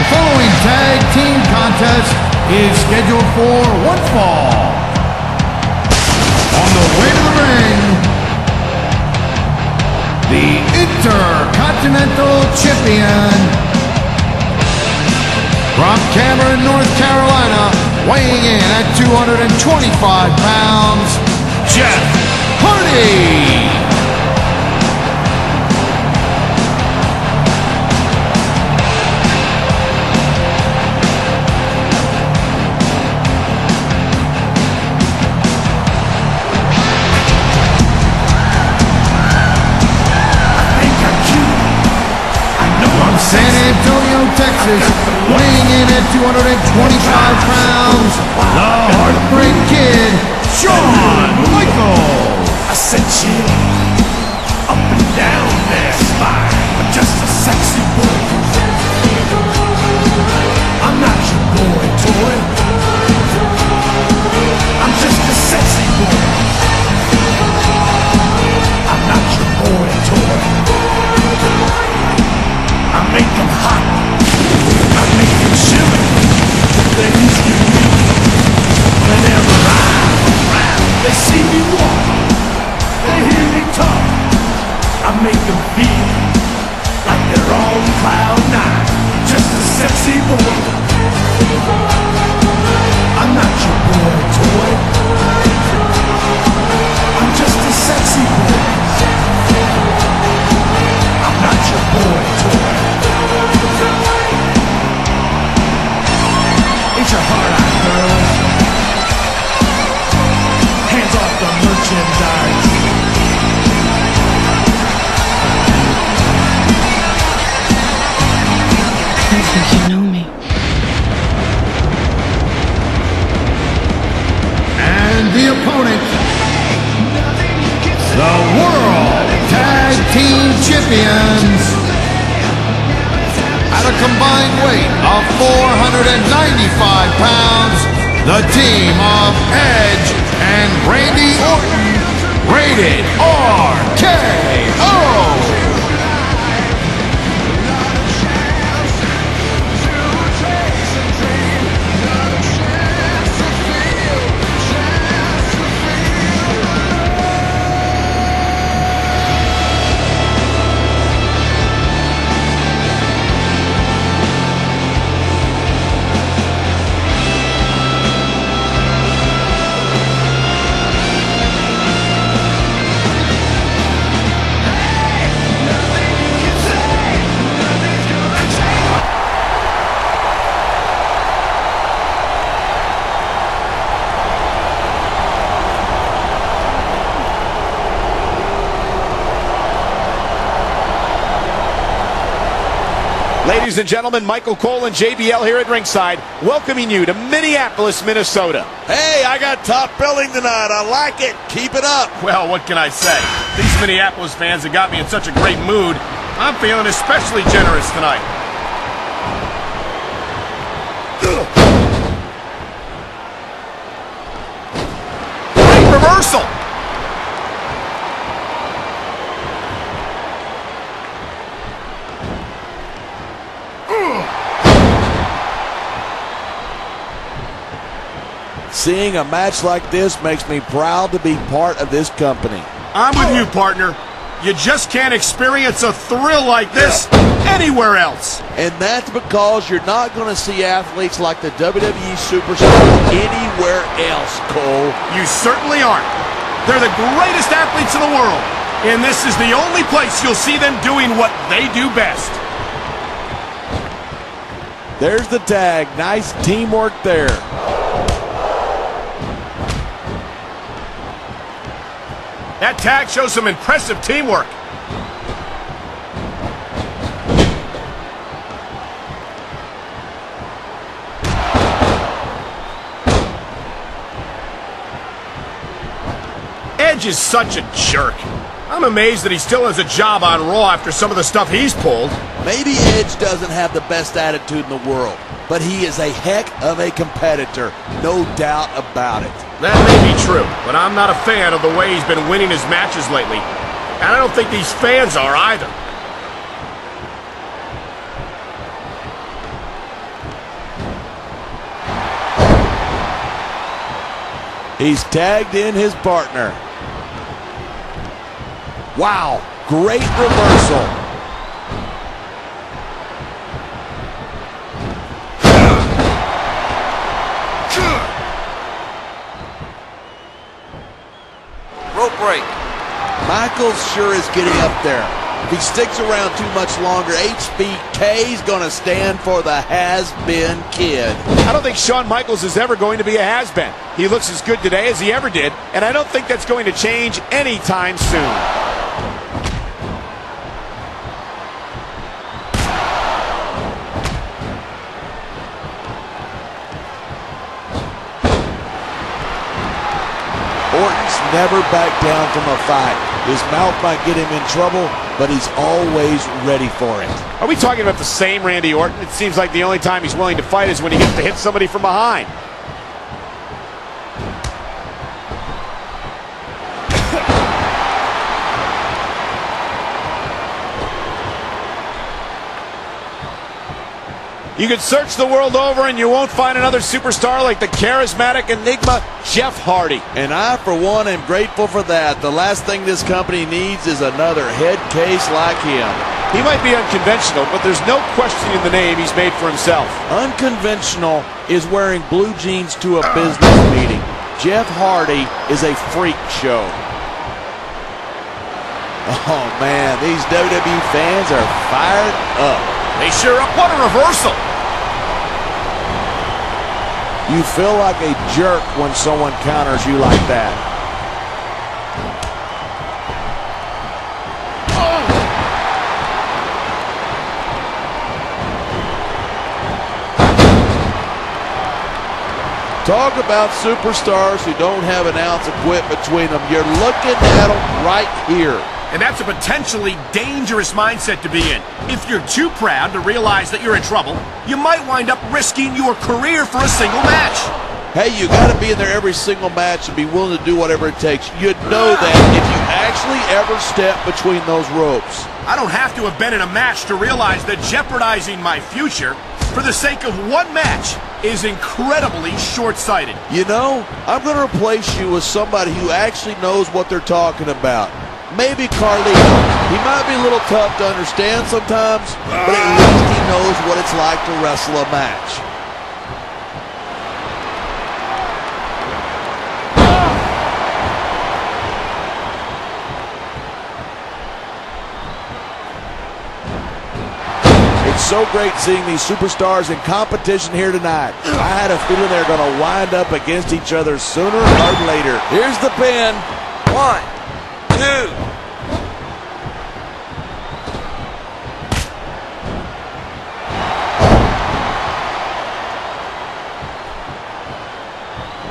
The following tag team contest is scheduled for one fall. On the way to the ring, the Intercontinental Champion from Cameron, North Carolina, weighing in at 225 pounds, Jeff Hardy. San Antonio, Texas, weighing in at 225 pounds, the Heartbreak Kid, Shawn Michaels. I said chill, up and down their spine. I'm just a sexy boy. I'm not your boy toy. I'm just a sexy boy. I'm not your boy toy. I make them hot, I make them shiver. They used to me. Whenever I'm around, they see me walk, they hear me talk. I make them feel like they're on cloud nine. Just a sexy boy. I'm not your boy toy. I'm just a sexy boy. I'm not your boy toy. Ain't your heart out, girls? Hands off the merchandise. I think you know me. And the opponent, the World Tag Team Champions, at a combined weight of 495 pounds, the team of Edge and Randy Orton, rated RKO. Ladies and gentlemen, Michael Cole and JBL here at ringside, welcoming you to Minneapolis, Minnesota. Hey, I got top billing tonight. I like it. Keep it up. Well, what can I say? These Minneapolis fans have got me in such a great mood. I'm feeling especially generous tonight. Great reversal! Seeing a match like this makes me proud to be part of this company. I'm with you, partner. You just can't experience a thrill like this anywhere else. And that's because you're not going to see athletes like the WWE Superstars anywhere else, Cole. You certainly aren't. They're the greatest athletes in the world. And this is the only place you'll see them doing what they do best. There's the tag. Nice teamwork there. That tag shows some impressive teamwork. Edge is such a jerk. I'm amazed that he still has a job on Raw after some of the stuff he's pulled. Maybe Edge doesn't have the best attitude in the world, but he is a heck of a competitor, no doubt about it. That may be true, but I'm not a fan of the way he's been winning his matches lately. And I don't think these fans are either. He's tagged in his partner. Wow, great reversal. Rope break. Michaels sure is getting up there. If he sticks around too much longer, HBK's gonna stand for the has-been kid. I don't think Shawn Michaels is ever going to be a has-been. He looks as good today as he ever did, and I don't think that's going to change anytime soon. Orton's never backed down from a fight. His mouth might get him in trouble, but he's always ready for it. Are we talking about the same Randy Orton? It seems like the only time he's willing to fight is when he gets to hit somebody from behind. You could search the world over and you won't find another superstar like the charismatic enigma Jeff Hardy. And I, for one, am grateful for that. The last thing this company needs is another head case like him. He might be unconventional, but there's no questioning the name he's made for himself. Unconventional is wearing blue jeans to a business meeting. Jeff Hardy is a freak show. Oh, man, these WWE fans are fired up. They sure up. What a reversal. You feel like a jerk when someone counters you like that. Talk about superstars who don't have an ounce of quit between them. You're looking at them right here. And that's a potentially dangerous mindset to be in. If you're too proud to realize that you're in trouble, you might wind up risking your career for a single match. Hey, you got to be in there every single match and be willing to do whatever it takes. You'd know that if you actually ever step between those ropes. I don't have to have been in a match to realize that jeopardizing my future for the sake of one match is incredibly short-sighted. You know, I'm going to replace you with somebody who actually knows what they're talking about. Maybe Carlito. He might be a little tough to understand sometimes, but at least he knows what it's like to wrestle a match. It's so great seeing these superstars in competition here tonight. I had a feeling they're going to wind up against each other sooner or later. Here's the pin. 1, 2.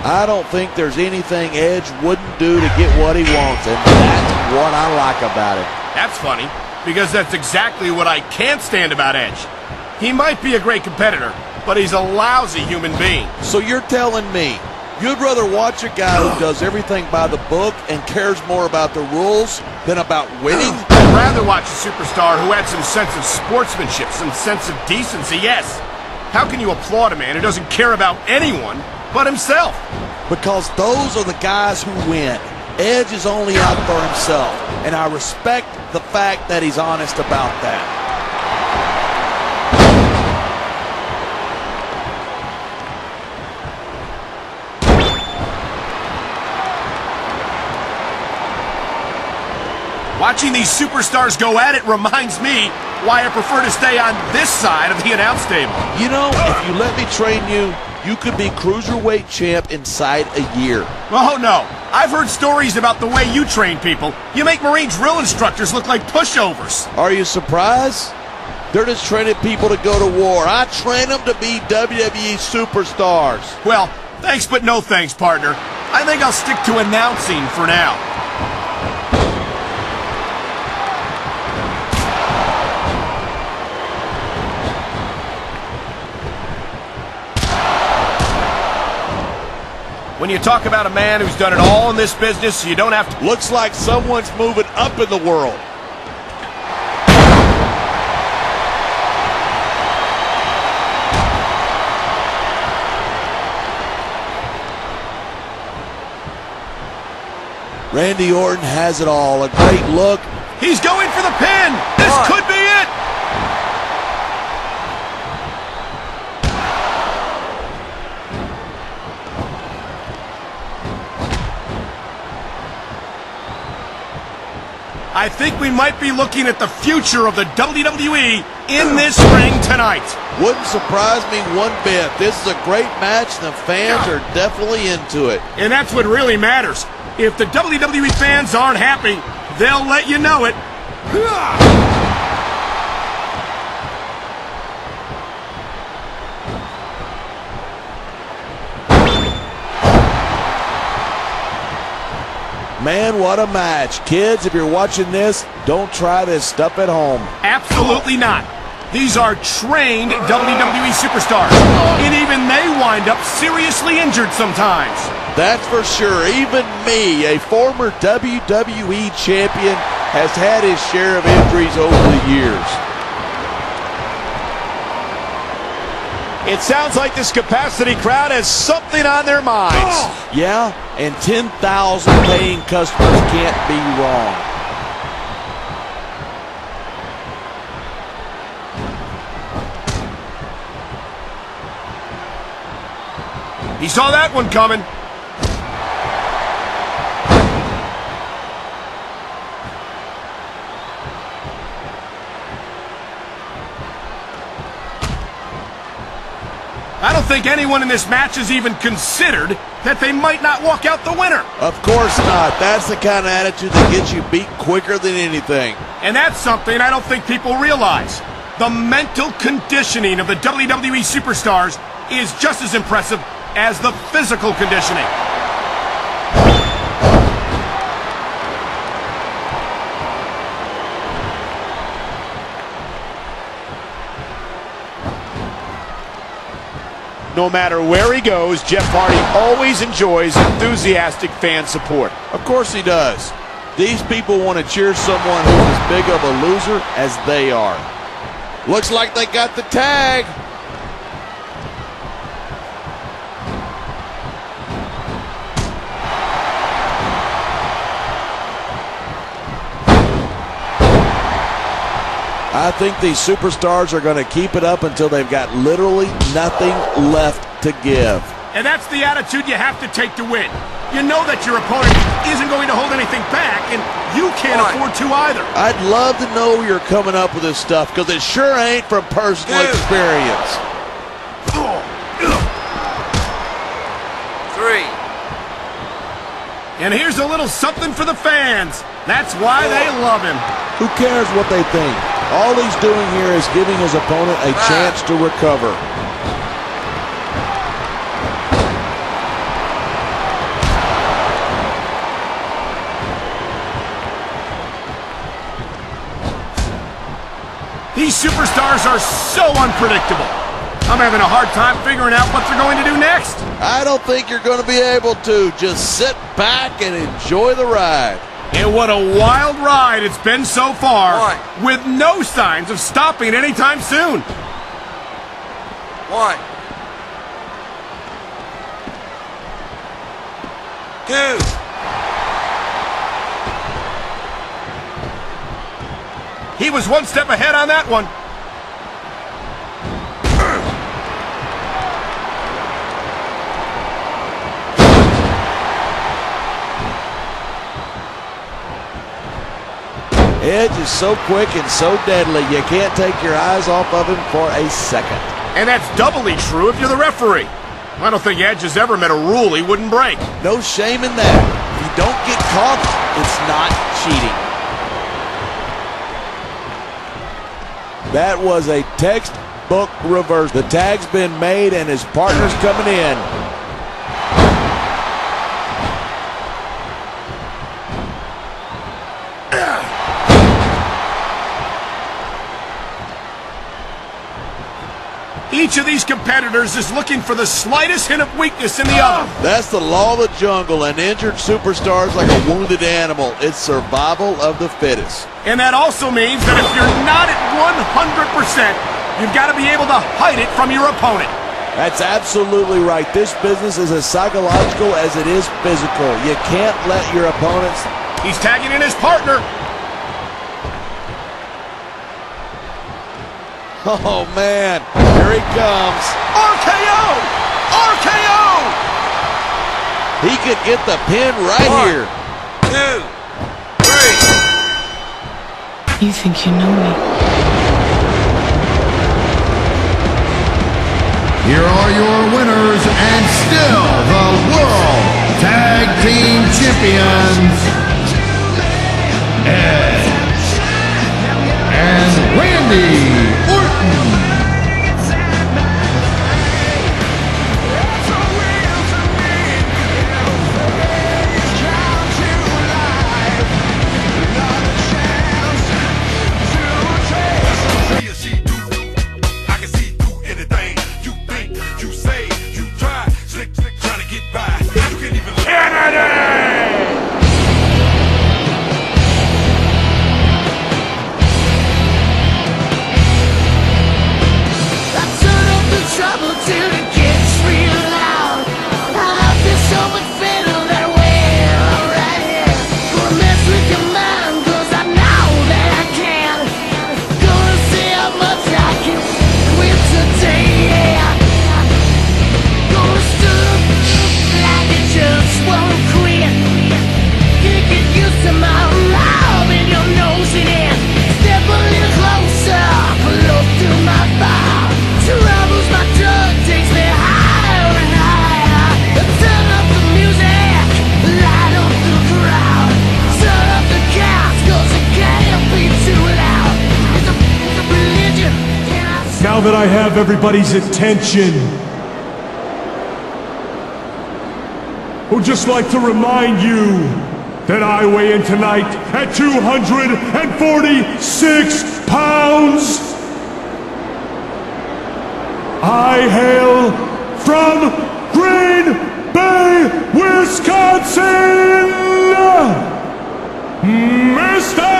I don't think there's anything Edge wouldn't do to get what he wants, and that's what I like about it. That's funny, because that's exactly what I can't stand about Edge. He might be a great competitor, but he's a lousy human being. So you're telling me you'd rather watch a guy who does everything by the book and cares more about the rules than about winning? I'd rather watch a superstar who had some sense of sportsmanship, some sense of decency, yes. How can you applaud a man who doesn't care about anyone but himself? Because those are the guys who win. Edge is only out for himself, and I respect the fact that he's honest about that. Watching these superstars go at it reminds me why I prefer to stay on this side of the announce table. You know, if you let me train you, you could be cruiserweight champ inside a year. Oh, no. I've heard stories about the way you train people. You make Marine drill instructors look like pushovers. Are you surprised? They're just training people to go to war. I train them to be WWE superstars. Well, thanks but no thanks, partner. I think I'll stick to announcing for now. When you talk about a man who's done it all in this business, you don't have to... Looks like someone's moving up in the world. Randy Orton has it all. A great look. He's going for the pin. This could be it. I think we might be looking at the future of the WWE in this ring tonight. Wouldn't surprise me one bit. This is a great match, and the fans are definitely into it. And that's what really matters. If the WWE fans aren't happy, they'll let you know it. Man, what a match. Kids, if you're watching this, don't try this stuff at home. Absolutely not. These are trained WWE superstars, and even they wind up seriously injured sometimes. That's for sure. Even me, a former WWE champion, has had his share of injuries over the years. It sounds like this capacity crowd has something on their minds. Yeah, and 10,000 paying customers can't be wrong. He saw that one coming. I don't think anyone in this match has even considered that they might not walk out the winner. Of course not. That's the kind of attitude that gets you beat quicker than anything. And that's something I don't think people realize. The mental conditioning of the WWE superstars is just as impressive as the physical conditioning. No matter where he goes, Jeff Hardy always enjoys enthusiastic fan support. Of course he does. These people want to cheer someone who's as big of a loser as they are. Looks like they got the tag. I think these superstars are going to keep it up until they've got literally nothing left to give. And that's the attitude you have to take to win. You know that your opponent isn't going to hold anything back, and you can't afford to either. I'd love to know you're coming up with this stuff, because it sure ain't from personal experience. 3. And here's a little something for the fans. That's why they love him. Who cares what they think? All he's doing here is giving his opponent a chance to recover. These superstars are so unpredictable. I'm having a hard time figuring out what they're going to do next. I don't think you're going to be able to. Just sit back and enjoy the ride. And what a wild ride it's been so far, with no signs of stopping anytime soon. 1. 2. He was one step ahead on that one. Edge is so quick and so deadly, you can't take your eyes off of him for a second. And that's doubly true if you're the referee. I don't think Edge has ever met a rule he wouldn't break. No shame in that. If you don't get caught, it's not cheating. That was a textbook reverse. The tag's been made and his partner's coming in. Each of these competitors is looking for the slightest hint of weakness in the other. That's the law of the jungle, and injured superstars like a wounded animal. It's survival of the fittest. And that also means that if you're not at 100%, you've got to be able to hide it from your opponent. That's absolutely right. This business is as psychological as it is physical. You can't let your opponents... He's tagging in his partner. Oh, man. Here he comes. RKO! RKO! He could get the pin right here. 2, 3. You think you know me? Here are your winners and still the World Tag Team Champions, Edge and Randy Orton. Now that I have everybody's attention, I would just like to remind you that I weigh in tonight at 246 pounds. I hail from Green Bay, Wisconsin, Mr.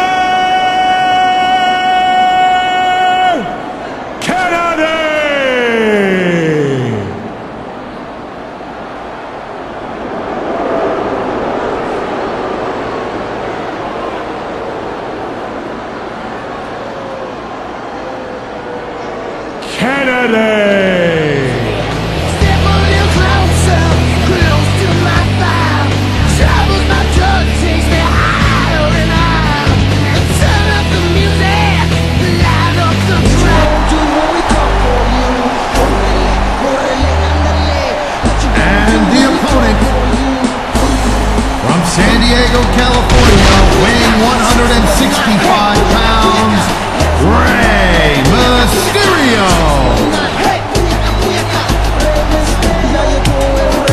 San Diego, California, weighing 165 pounds, Rey Mysterio.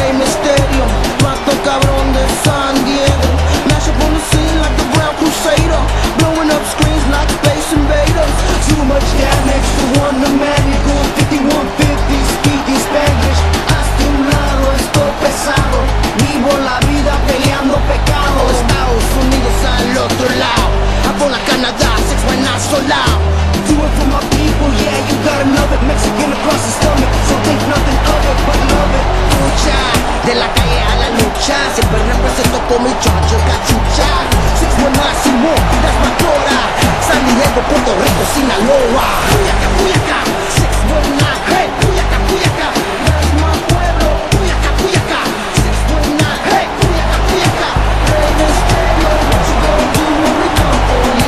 Rey Mysterio, vato cabrón de San Diego. Mash up on the scene like the Brown Crusader, blowing up screens like Space Invaders. Too much damage for one maniac on 5150, speaking Spanish. Hasta un lado estoy pesado, vivo la vida peleando pecado. Estados Unidos al otro lado, Apola, Canadá, 619 so loud. Do it for my people, yeah, you gotta love it. Mexican across the stomach, so think nothing of it but love it. Lucha, de la calle a la lucha, siempre represento con mi choncho cachucha. 619 Simón, that's my Dora. San Diego, Puerto Rico, Sinaloa. Puyaca, Puyaca, 619, hey, Puyaca, Puyaca. That's my pueblo, Puyaca, Puyaca. 619, hey, Puyaca, Puyaca. Rey Mysterio, what you gonna do when we come for you?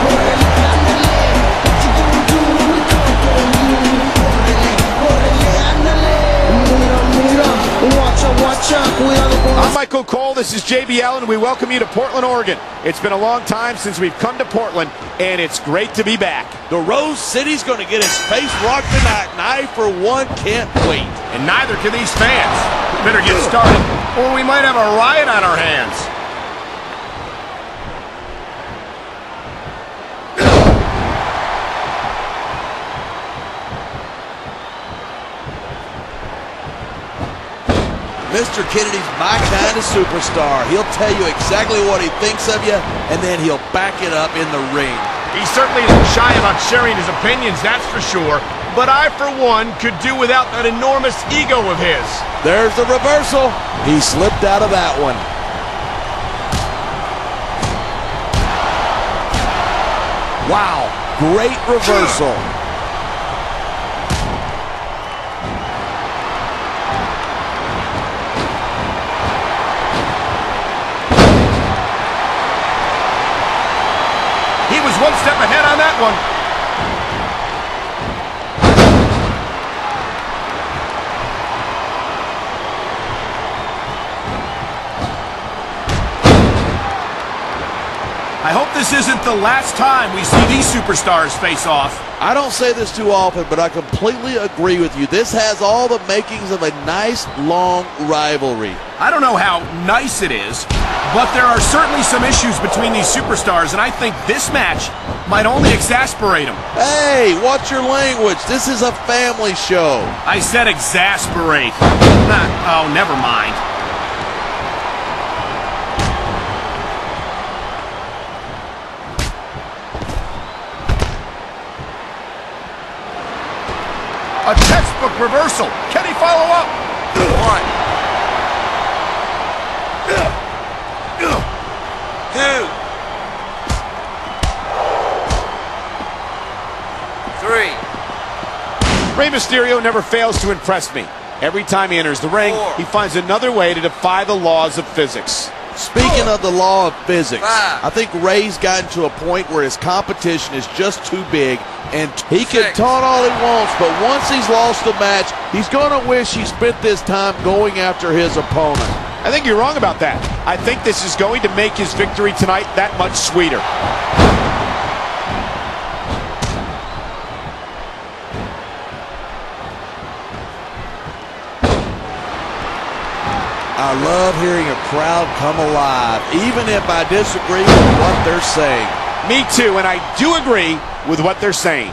Órale, órale, ándale. What you gonna do when we come for you? Órale, órale, ándale. Mira, mira, watcha, watcha, cuidado con I'm Michael Cole, this is JB Allen. We welcome you to Portland, Oregon. It's been a long time since we've come to Portland, and it's great to be back. The Rose City's going to get his face rocked tonight, and I, for one, can't wait. And neither can these fans. We better get started, or we might have a riot on our hands. Mr. Kennedy's my kind of superstar. He'll tell you exactly what he thinks of you, and then he'll back it up in the ring. He certainly isn't shy about sharing his opinions, that's for sure. but I, for one, could do without that enormous ego of his. There's the reversal. He slipped out of that one. Wow, great reversal. He was one step ahead on that one. I hope this isn't the last time we see these superstars face off. I don't say this too often, but I completely agree with you. This has all the makings of a nice, long rivalry. I don't know how nice it is, but there are certainly some issues between these superstars, and I think this match might only exasperate them. Hey, watch your language. This is a family show. I said exasperate. Oh, never mind. A textbook reversal. Can he follow up? 1, 2, 3. Rey Mysterio never fails to impress me. Every time he enters the ring, he finds another way to defy the laws of physics. Speaking of the law of physics, 5. I think Rey's gotten to a point where his competition is just too big, and he can 6. taunt all he wants, but once he's lost the match, he's going to wish he spent this time going after his opponent. I think you're wrong about that. I think this is going to make his victory tonight that much sweeter. I love hearing a crowd come alive, even if I disagree with what they're saying. Me too, and I do agree with what they're saying.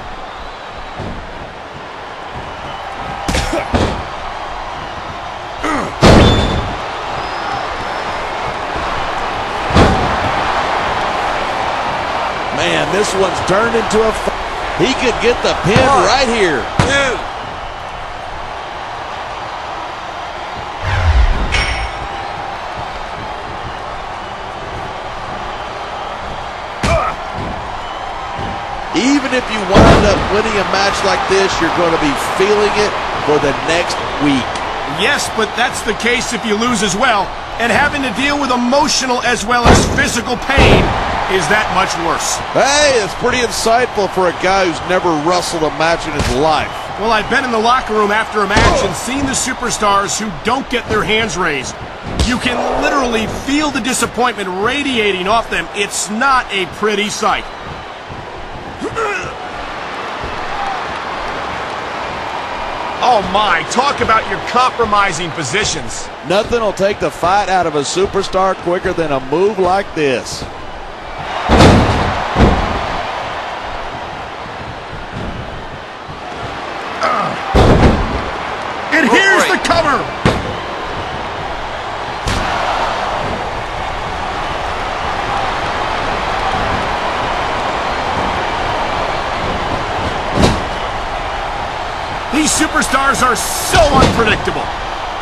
Man, this one's turned into a he could get the pin right here. 2. Even if you wind up winning a match like this, you're going to be feeling it for the next week. Yes, but that's the case if you lose as well. And having to deal with emotional as well as physical pain is that much worse. Hey, it's pretty insightful for a guy who's never wrestled a match in his life. Well, I've been in the locker room after a match and seen the superstars who don't get their hands raised. You can literally feel the disappointment radiating off them. It's not a pretty sight. Oh my, talk about your compromising positions. Nothing will take the fight out of a superstar quicker than a move like this. And here's the cover. These superstars are so unpredictable.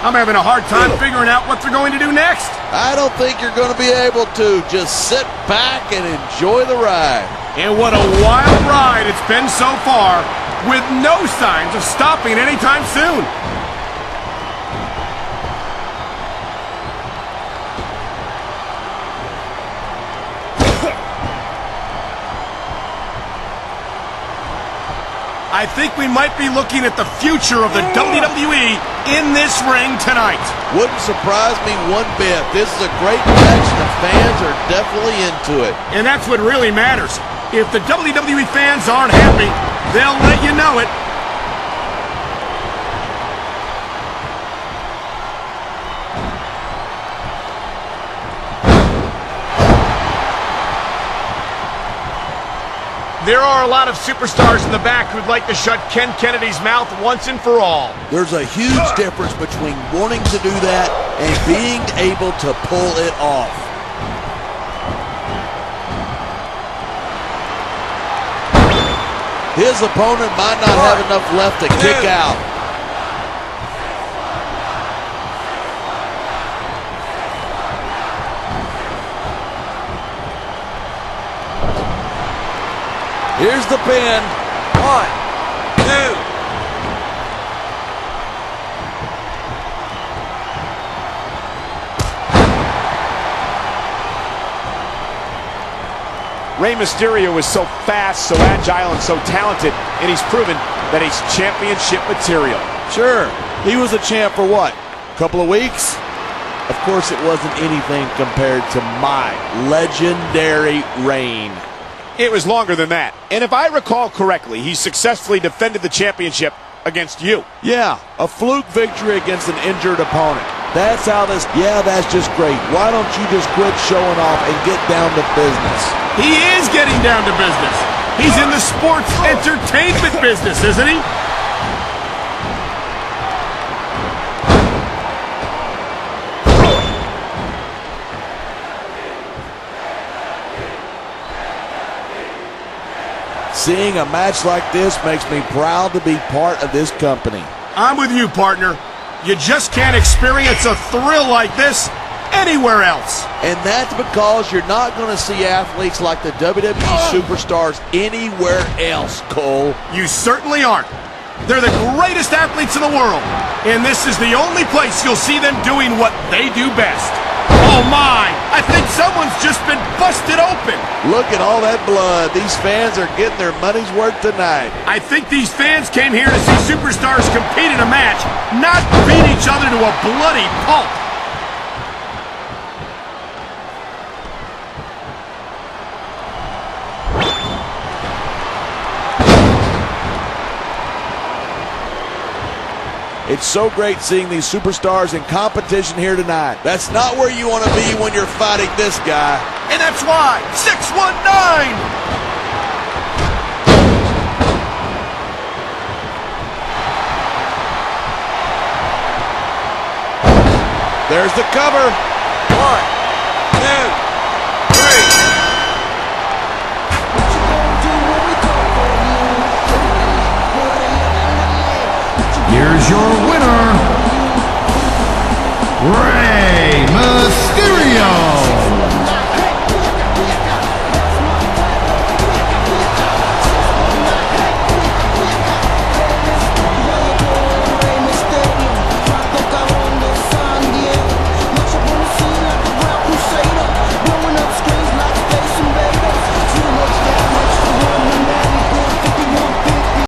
I'm having a hard time figuring out what they're going to do next. I don't think you're going to be able to. Just sit back and enjoy the ride. And what a wild ride it's been so far, with no signs of stopping anytime soon. I think we might be looking at the future of the WWE in this ring tonight. Wouldn't surprise me one bit. This is a great match. The fans are definitely into it. And that's what really matters. If the WWE fans aren't happy, they'll let you know it. There are a lot of superstars in the back who'd like to shut Ken Kennedy's mouth once and for all. There's a huge difference between wanting to do that and being able to pull it off. His opponent might not have enough left to kick out. Here's the pin. 1, 2. Rey Mysterio is so fast, so agile, and so talented, and he's proven that he's championship material. Sure, he was a champ for what? A couple of weeks? Of course it wasn't anything compared to my legendary reign. It was longer than that. And if I recall correctly, he successfully defended the championship against you. Yeah, a fluke victory against an injured opponent. That's how this, yeah, that's just great. Why don't you just quit showing off and get down to business? He is getting down to business. He's in the sports entertainment business, isn't he? Seeing a match like this makes me proud to be part of this company. I'm with you, partner. You just can't experience a thrill like this anywhere else. And that's because you're not going to see athletes like the WWE superstars anywhere else, Cole. You certainly aren't. They're the greatest athletes in the world, and this is the only place you'll see them doing what they do best. Oh my, I think someone's just been busted open. Look at all that blood. These fans are getting their money's worth tonight. I think these fans came here to see superstars compete in a match, not beat each other to a bloody pulp. It's so great seeing these superstars in competition here tonight. That's not where you want to be when you're fighting this guy. And that's why 619. There's the cover. 1, 2, 3. Here's your winner, Rey Mysterio.